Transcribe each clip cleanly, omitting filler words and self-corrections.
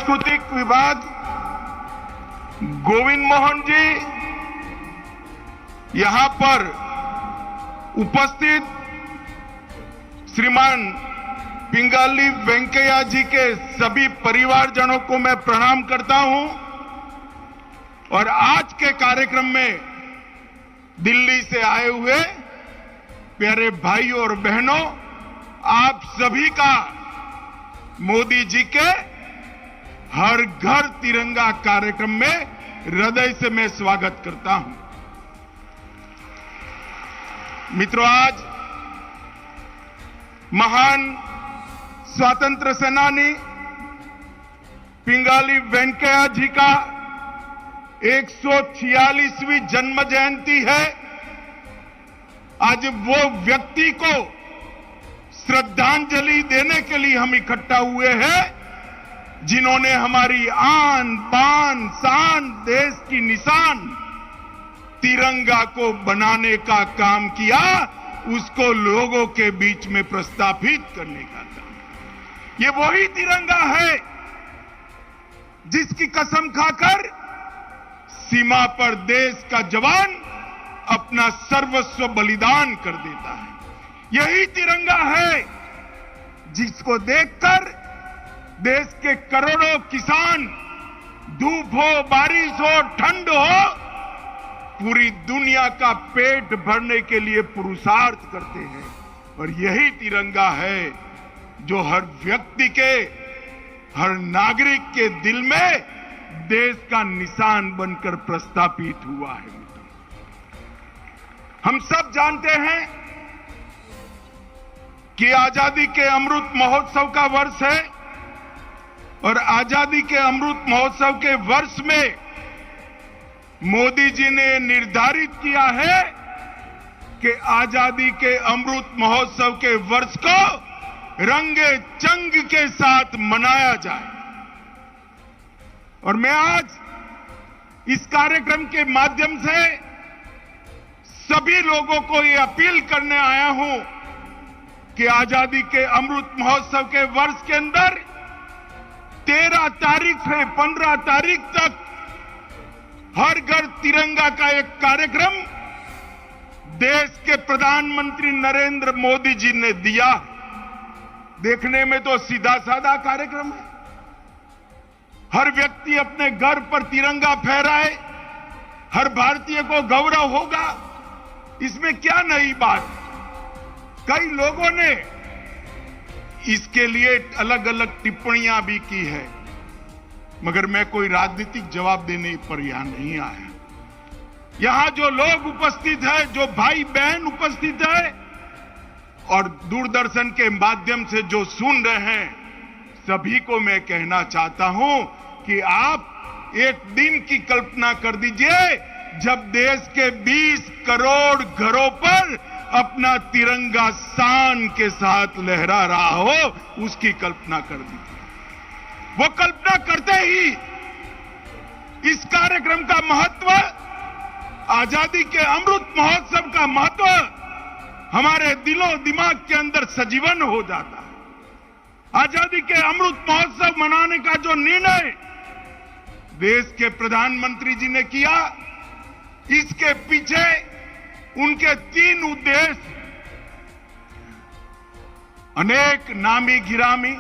सांस्कृतिक विभाग गोविंद मोहन जी, यहां पर उपस्थित श्रीमान पिंगाली वेंकैया जी के सभी परिवारजनों को मैं प्रणाम करता हूं और आज के कार्यक्रम में दिल्ली से आए हुए प्यारे भाइयों और बहनों, आप सभी का मोदी जी के हर घर तिरंगा कार्यक्रम में हृदय से मैं स्वागत करता हूं। मित्रों, आज महान स्वतंत्र सेनानी पिंगाली वेंकैया जी का 146वीं जन्म जयंती है। आज वो व्यक्ति को श्रद्धांजलि देने के लिए हम इकट्ठा हुए हैं जिन्होंने हमारी आन बान शान, देश की निशान तिरंगा को बनाने का काम किया, उसको लोगों के बीच में प्रस्थापित करने का काम। ये वही तिरंगा है जिसकी कसम खाकर सीमा पर देश का जवान अपना सर्वस्व बलिदान कर देता है। यही तिरंगा है जिसको देखकर देश के करोड़ों किसान, धूप हो, बारिश हो, ठंड हो, पूरी दुनिया का पेट भरने के लिए पुरुषार्थ करते हैं। और यही तिरंगा है जो हर व्यक्ति के, हर नागरिक के दिल में देश का निशान बनकर प्रस्थापित हुआ है। हम सब जानते हैं कि आजादी के अमृत महोत्सव का वर्ष है और आजादी के अमृत महोत्सव के वर्ष में मोदी जी ने निर्धारित किया है कि आजादी के अमृत महोत्सव के वर्ष को रंगे चंग के साथ मनाया जाए। और मैं आज इस कार्यक्रम के माध्यम से सभी लोगों को ये अपील करने आया हूं कि आजादी के अमृत महोत्सव के वर्ष के अंदर 13 तारीख से 15 तारीख तक हर घर तिरंगा का एक कार्यक्रम देश के प्रधानमंत्री नरेंद्र मोदी जी ने दिया। देखने में तो सीधा साधा कार्यक्रम है, हर व्यक्ति अपने घर पर तिरंगा फहराए, हर भारतीय को गौरव होगा, इसमें क्या नई बात। कई लोगों ने इसके लिए अलग अलग टिप्पणियां भी की है, मगर मैं कोई राजनीतिक जवाब देने पर यहां नहीं आया। यहां जो लोग उपस्थित हैं, जो भाई बहन उपस्थित हैं और दूरदर्शन के माध्यम से जो सुन रहे हैं, सभी को मैं कहना चाहता हूं कि आप एक दिन की कल्पना कर दीजिए जब देश के 20 करोड़ घरों पर अपना तिरंगा शान के साथ लहरा रहा हो, उसकी कल्पना कर दीजिए। वो कल्पना करते ही इस कार्यक्रम का महत्व, आजादी के अमृत महोत्सव का महत्व हमारे दिलों दिमाग के अंदर सजीवन हो जाता है। आजादी के अमृत महोत्सव मनाने का जो निर्णय देश के प्रधानमंत्री जी ने किया, इसके पीछे उनके 3 उद्देश्य, अनेक नामी गिरामी,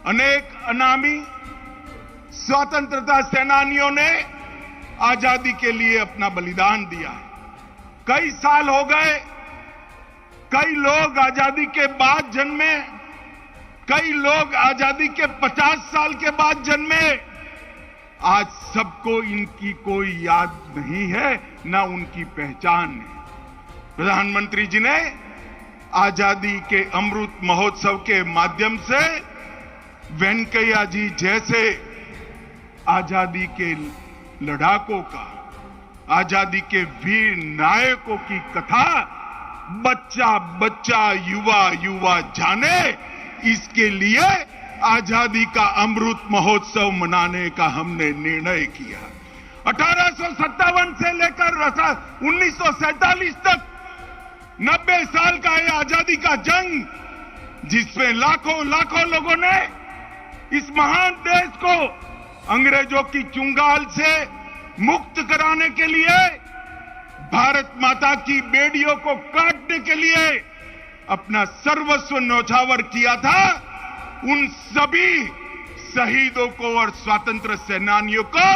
अनेक अनामी स्वतंत्रता सेनानियों ने आजादी के लिए अपना बलिदान दिया है। कई साल हो गए, कई लोग आजादी के बाद जन्मे, कई लोग आजादी के 50 साल के बाद जन्मे। आज सबको इनकी कोई याद नहीं है, ना उनकी पहचान है। प्रधानमंत्री जी ने आजादी के अमृत महोत्सव के माध्यम से वेंकैया जी जैसे आजादी के लड़ाकों का, आजादी के वीर नायकों की कथा बच्चा बच्चा, युवा युवा जाने, इसके लिए आजादी का अमृत महोत्सव मनाने का हमने निर्णय किया। 1857 से लेकर 1947 तक 90 साल का ये आजादी का जंग, जिसमें लाखों लाखों लोगों ने इस महान देश को अंग्रेजों की चुंगाल से मुक्त कराने के लिए, भारत माता की बेड़ियों को काटने के लिए अपना सर्वस्व न्यौछावर किया था, उन सभी शहीदों को और स्वतंत्र सेनानियों को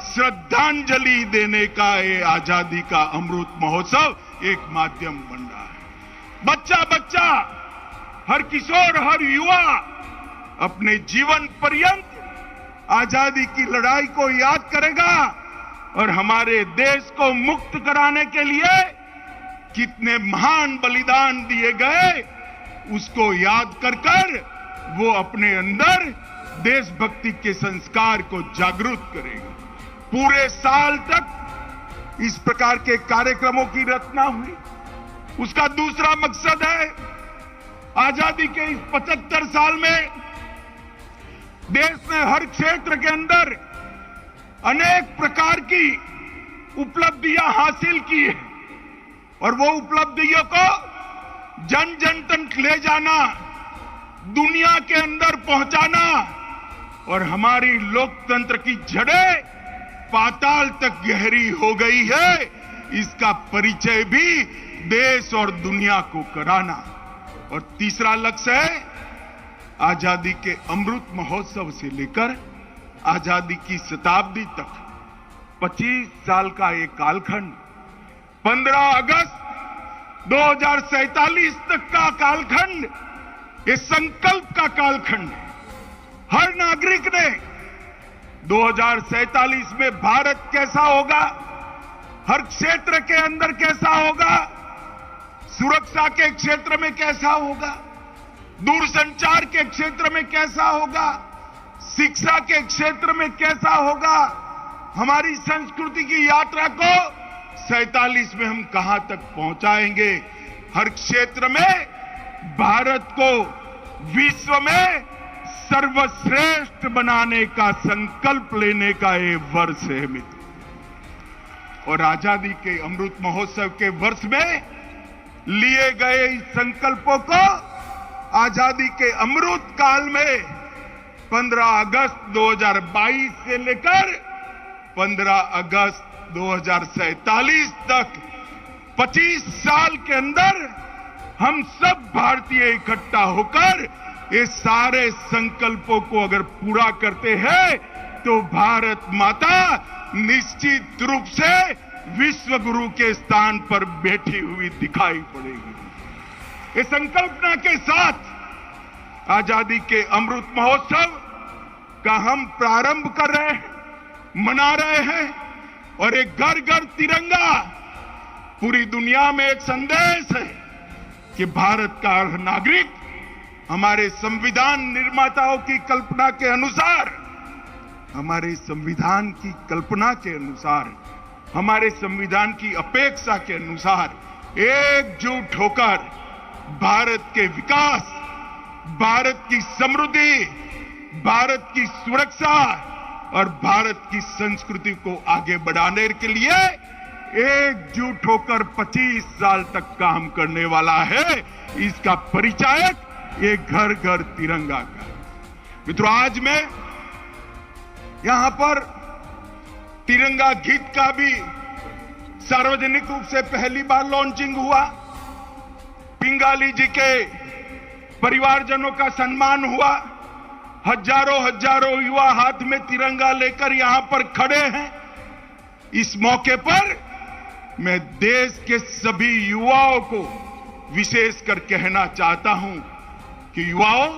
श्रद्धांजलि देने का ये आजादी का अमृत महोत्सव एक माध्यम बन रहा है। बच्चा बच्चा, हर किशोर, हर युवा अपने जीवन पर्यंत आजादी की लड़ाई को याद करेगा और हमारे देश को मुक्त कराने के लिए कितने महान बलिदान दिए गए उसको याद कर कर वो अपने अंदर देशभक्ति के संस्कार को जागृत करेगा। पूरे साल तक इस प्रकार के कार्यक्रमों की रचना हुई। उसका दूसरा मकसद है, आजादी के इस 75 साल में देश ने हर क्षेत्र के अंदर अनेक प्रकार की उपलब्धियां हासिल की है और वो उपलब्धियों को जन जन तक ले जाना, दुनिया के अंदर पहुंचाना और हमारी लोकतंत्र की जड़ें पाताल तक गहरी हो गई है, इसका परिचय भी देश और दुनिया को कराना। और तीसरा लक्ष्य है, आजादी के अमृत महोत्सव से लेकर आजादी की शताब्दी तक 25 साल का एक कालखंड, 15 अगस्त 2047 तक का कालखंड, ये संकल्प का कालखंड है। हर नागरिक ने 2047 में भारत कैसा होगा, हर क्षेत्र के अंदर कैसा होगा, सुरक्षा के क्षेत्र में कैसा होगा, दूरसंचार के क्षेत्र में कैसा होगा, शिक्षा के क्षेत्र में कैसा होगा, हमारी संस्कृति की यात्रा को 47 में हम कहां तक पहुंचाएंगे, हर क्षेत्र में भारत को विश्व में सर्वश्रेष्ठ बनाने का संकल्प लेने का ये वर्ष है मित्र। और आजादी के अमृत महोत्सव के वर्ष में लिए गए इस संकल्पों को आजादी के अमृत काल में 15 अगस्त 2022 से लेकर 15 अगस्त 2047 तक 25 साल के अंदर हम सब भारतीय इकट्ठा होकर ये सारे संकल्पों को अगर पूरा करते हैं तो भारत माता निश्चित रूप से विश्व गुरु के स्थान पर बैठी हुई दिखाई पड़ेगी। इस संकल्पना के साथ आजादी के अमृत महोत्सव का हम प्रारंभ कर रहे हैं, मना रहे हैं और एक घर घर तिरंगा पूरी दुनिया में एक संदेश है कि भारत का हर नागरिक हमारे संविधान निर्माताओं की कल्पना के अनुसार, हमारे संविधान की कल्पना के अनुसार, हमारे संविधान की अपेक्षा के अनुसार एकजुट होकर भारत के विकास, भारत की समृद्धि, भारत की सुरक्षा और भारत की संस्कृति को आगे बढ़ाने के लिए एकजुट होकर 25 साल तक काम करने वाला है। इसका परिचायक ये घर घर तिरंगा का। मित्रों, आज मैं यहां पर तिरंगा गीत का भी सार्वजनिक रूप से पहली बार लॉन्चिंग हुआ। पिंगाली जी के परिवारजनों का सम्मान हुआ। हजारों युवा हाथ में तिरंगा लेकर यहां पर खड़े हैं। इस मौके पर मैं देश के सभी युवाओं को विशेषकर कहना चाहता हूं कि युवाओं,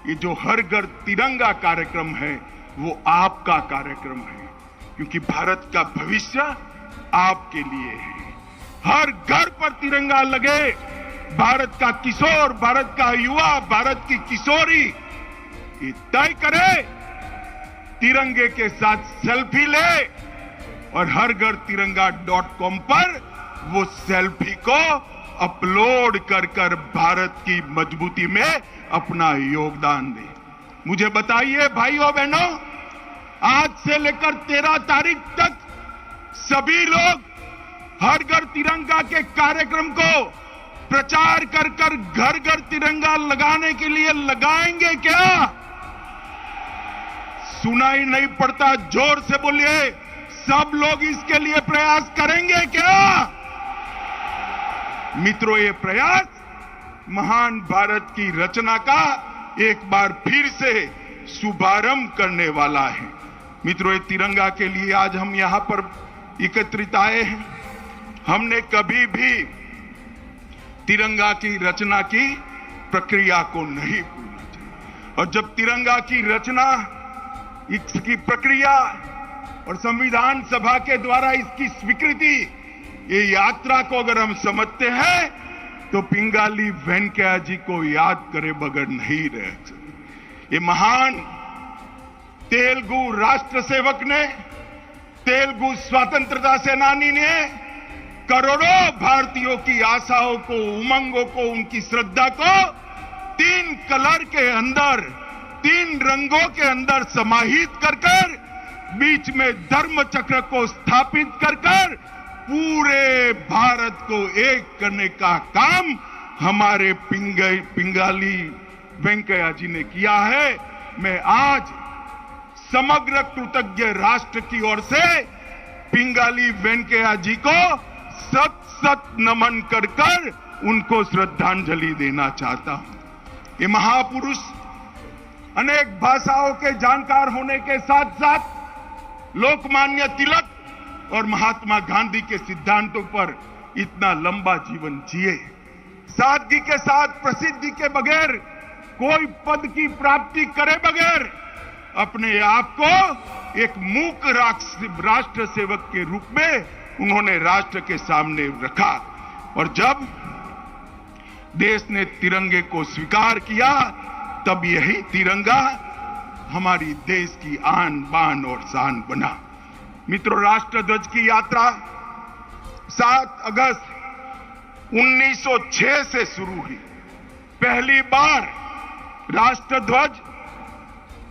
ये जो हर घर तिरंगा कार्यक्रम है वो आपका कार्यक्रम है, क्योंकि भारत का भविष्य आपके लिए है। हर घर पर तिरंगा लगे। भारत का किशोर, भारत का युवा, भारत की किशोरी ये तय करे, तिरंगे के साथ सेल्फी ले और हर घर तिरंगा.com पर वो सेल्फी को अपलोड कर कर भारत की मजबूती में अपना योगदान दे। मुझे बताइए भाइयों बहनों, आज से लेकर 13 तारीख तक सभी लोग हर घर तिरंगा के कार्यक्रम को प्रचार कर कर घर घर तिरंगा लगाने के लिए लगाएंगे क्या? सुनाई नहीं पड़ता, जोर से बोलिए। सब लोग इसके लिए प्रयास करेंगे क्या? मित्रों, ये प्रयास महान भारत की रचना का एक बार फिर से शुभारंभ करने वाला है। मित्रों, ये तिरंगा के लिए आज हम यहां पर एकत्रित आए हैं। हमने कभी भी तिरंगा की रचना की प्रक्रिया को नहीं भूलना चाहिए। और जब तिरंगा की रचना, इसकी प्रक्रिया और संविधान सभा के द्वारा इसकी स्वीकृति, ये यात्रा को अगर हम समझते हैं तो पिंगाली वेंकैया जी को याद करे बगैर नहीं रह सकते। ये महान तेलुगु राष्ट्र सेवक ने, तेलुगु स्वतंत्रता सेनानी ने करोड़ों भारतीयों की आशाओं को, उमंगों को, उनकी श्रद्धा को 3 कलर के अंदर, 3 रंगों के अंदर समाहित कर बीच में धर्म चक्र को स्थापित कर पूरे भारत को एक करने का काम हमारे पिंगाली वेंकैया जी ने किया है। मैं आज समग्र कृतज्ञ राष्ट्र की ओर से पिंगाली वेंकैया जी को सत सत नमन कर उनको श्रद्धांजलि देना चाहता हूं। ये महापुरुष अनेक भाषाओं के जानकार होने के साथ साथ लोकमान्य तिलक और महात्मा गांधी के सिद्धांतों पर इतना लंबा जीवन जिए। सादगी के साथ, प्रसिद्धि के बगैर, कोई पद की प्राप्ति करे बगैर अपने आप को एक मूक राष्ट्र सेवक के रूप में उन्होंने राष्ट्र के सामने रखा। और जब देश ने तिरंगे को स्वीकार किया, तब यही तिरंगा हमारी देश की आन बान और शान बना। मित्रों, राष्ट्रध्वज की यात्रा 7 अगस्त 1906 से शुरू हुई। पहली बार राष्ट्रध्वज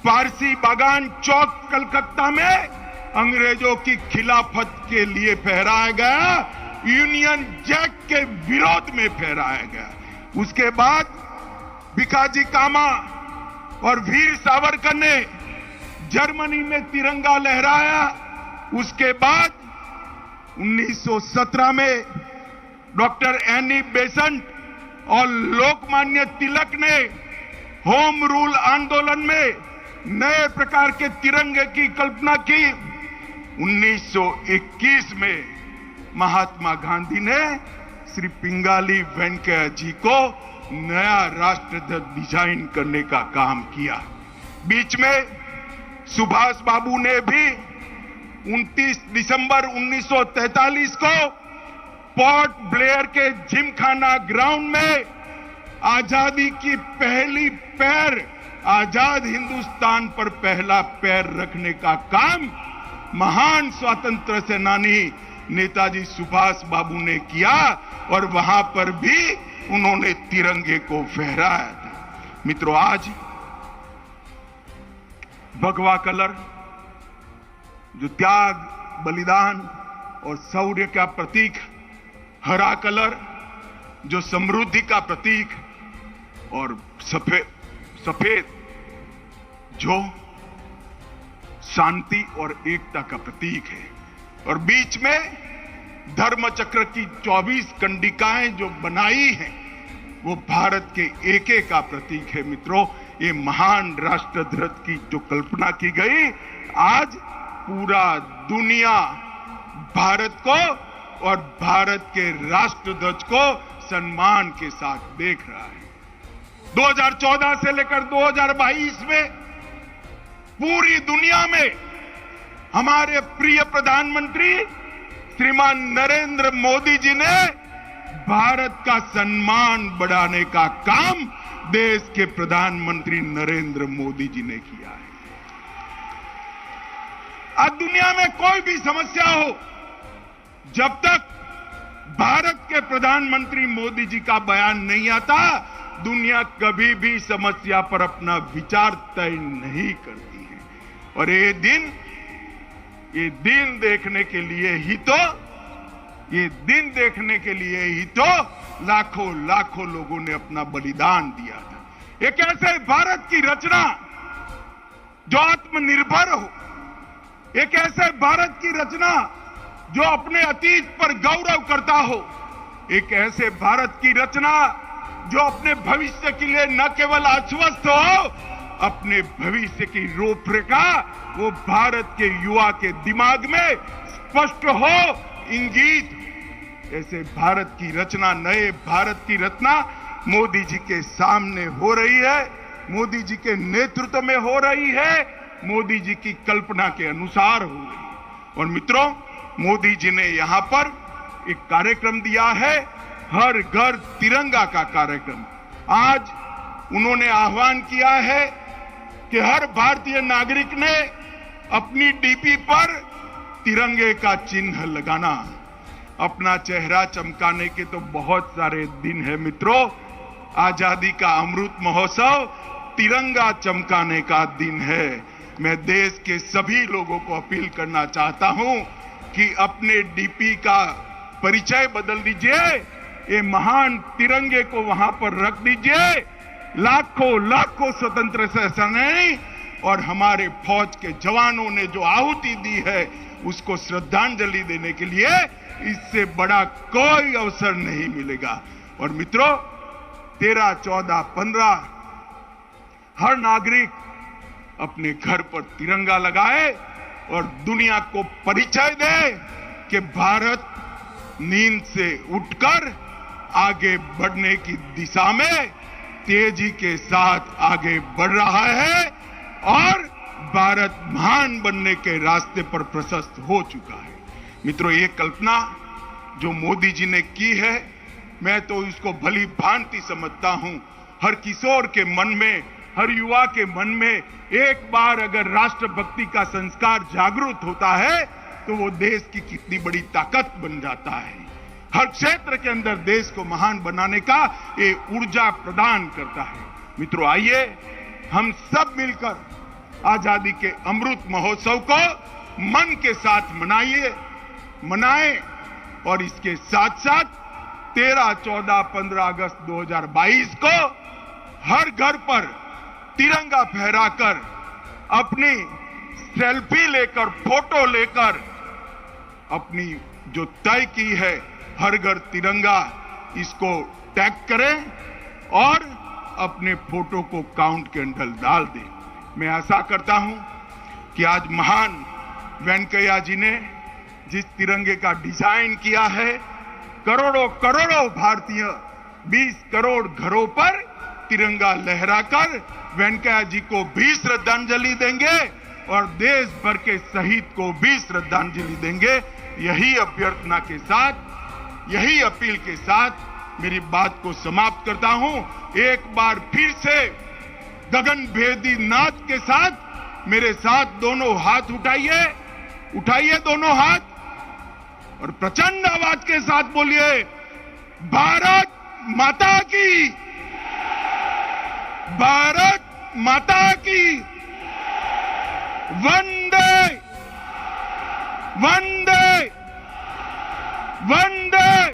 पारसी बागान चौक कलकत्ता में अंग्रेजों की खिलाफत के लिए फहराया गया, यूनियन जैक के विरोध में फहराया गया। उसके बाद भिखाजी कामा और वीर सावरकर ने जर्मनी में तिरंगा लहराया। उसके बाद 1917 में डॉक्टर एनी बेसेंट और लोकमान्य तिलक ने होम रूल आंदोलन में नए प्रकार के तिरंगे की कल्पना की। 1921 में महात्मा गांधी ने श्री पिंगाली वेंकैया जी को नया राष्ट्रध्वज डिजाइन करने का काम किया। बीच में सुभाष बाबू ने भी 29 दिसंबर 1943 को पोर्ट ब्लेयर के जिमखाना ग्राउंड में आजादी की पहली पैर, आजाद हिंदुस्तान पर पहला पैर रखने का काम महान स्वतंत्र सेनानी नेताजी सुभाष बाबू ने किया और वहां पर भी उन्होंने तिरंगे को फहराया था। मित्रों, आज भगवा कलर जो त्याग, बलिदान और शौर्य का प्रतीक, हरा कलर जो समृद्धि का प्रतीक, और सफेद जो शांति और एकता का प्रतीक है, और बीच में धर्म चक्र की 24 कंडिकाएं जो बनाई हैं वो भारत के एके का प्रतीक है। मित्रों, ये महान राष्ट्रध्वज की जो कल्पना की गई, आज पूरा दुनिया भारत को और भारत के राष्ट्रध्वज को सम्मान के साथ देख रहा है। 2014 से लेकर 2022 में पूरी दुनिया में हमारे प्रिय प्रधानमंत्री श्रीमान नरेंद्र मोदी जी ने भारत का सम्मान बढ़ाने का काम देश के प्रधानमंत्री नरेंद्र मोदी जी ने किया है। आज दुनिया में कोई भी समस्या हो, जब तक भारत के प्रधानमंत्री मोदी जी का बयान नहीं आता, दुनिया कभी भी समस्या पर अपना विचार तय नहीं करती है। और ये दिन देखने के लिए ही तो लाखों लोगों ने अपना बलिदान दिया था। एक ऐसे भारत की रचना जो आत्मनिर्भर हो, एक ऐसे भारत की रचना जो अपने अतीत पर गौरव करता हो, एक ऐसे भारत की रचना जो अपने भविष्य के लिए न केवल आश्वस्त हो, अपने भविष्य की रूपरेखा वो भारत के युवा के दिमाग में स्पष्ट हो, इंगित। ऐसे भारत की रचना, नए भारत की रचना मोदी जी के सामने हो रही है, मोदी जी के नेतृत्व में हो रही है, मोदी जी की कल्पना के अनुसार हो रही है। और मित्रों, मोदी जी ने यहां पर एक कार्यक्रम दिया है, हर घर तिरंगा का कार्यक्रम। आज उन्होंने आह्वान किया है कि हर भारतीय नागरिक ने अपनी डीपी पर तिरंगे का चिन्ह लगाना। अपना चेहरा चमकाने के तो बहुत सारे दिन है मित्रों। आजादी का अमृत महोत्सव तिरंगा चमकाने का दिन है। मैं देश के सभी लोगों को अपील करना चाहता हूं कि अपने डीपी का परिचय बदल दीजिए, ये महान तिरंगे को वहां पर रख दीजिए। लाखों लाखों स्वतंत्र सेनानी और हमारे फौज के जवानों ने जो आहुति दी है, उसको श्रद्धांजलि देने के लिए इससे बड़ा कोई अवसर नहीं मिलेगा। और मित्रों, 13, 14, 15 हर नागरिक अपने घर पर तिरंगा लगाए और दुनिया को परिचय दे कि भारत नींद से उठकर आगे बढ़ने की दिशा में तेजी के साथ आगे बढ़ रहा है और भारत महान बनने के रास्ते पर प्रशस्त हो चुका है। मित्रों, ये कल्पना जो मोदी जी ने की है, मैं तो इसको भली भांति समझता हूं। हर किशोर के मन में, हर युवा के मन में एक बार अगर राष्ट्रभक्ति का संस्कार जागृत होता है तो वो देश की कितनी बड़ी ताकत बन जाता है। हर क्षेत्र के अंदर देश को महान बनाने का ये ऊर्जा प्रदान करता है। मित्रों, आइए हम सब मिलकर आजादी के अमृत महोत्सव को मन के साथ मनाएं और इसके साथ साथ 13, 14, 15 अगस्त 2022 को हर घर पर तिरंगा फहराकर, अपनी सेल्फी लेकर, फोटो लेकर, अपनी जो तय की है हर घर तिरंगा, इसको टैग करें और अपने फोटो को काउंट के अंदर डाल दें। मैं आशा करता हूं कि आज महान वेंकैया जी ने जिस तिरंगे का डिजाइन किया है, करोड़ों करोड़ों भारतीय 20 करोड़ घरों पर तिरंगा लहराकर वेंकैया जी को भी श्रद्धांजलि देंगे और देश भर के शहीद को भी श्रद्धांजलि देंगे। यही अभ्यर्थना के साथ, यही अपील के साथ मेरी बात को समाप्त करता हूं। एक बार फिर से गगन भेदी नाद के साथ मेरे साथ दोनों हाथ उठाइए दोनों हाथ और प्रचंड आवाज के साथ बोलिए, भारत माता की, भारत माता की, वंदे वंदे वंदे।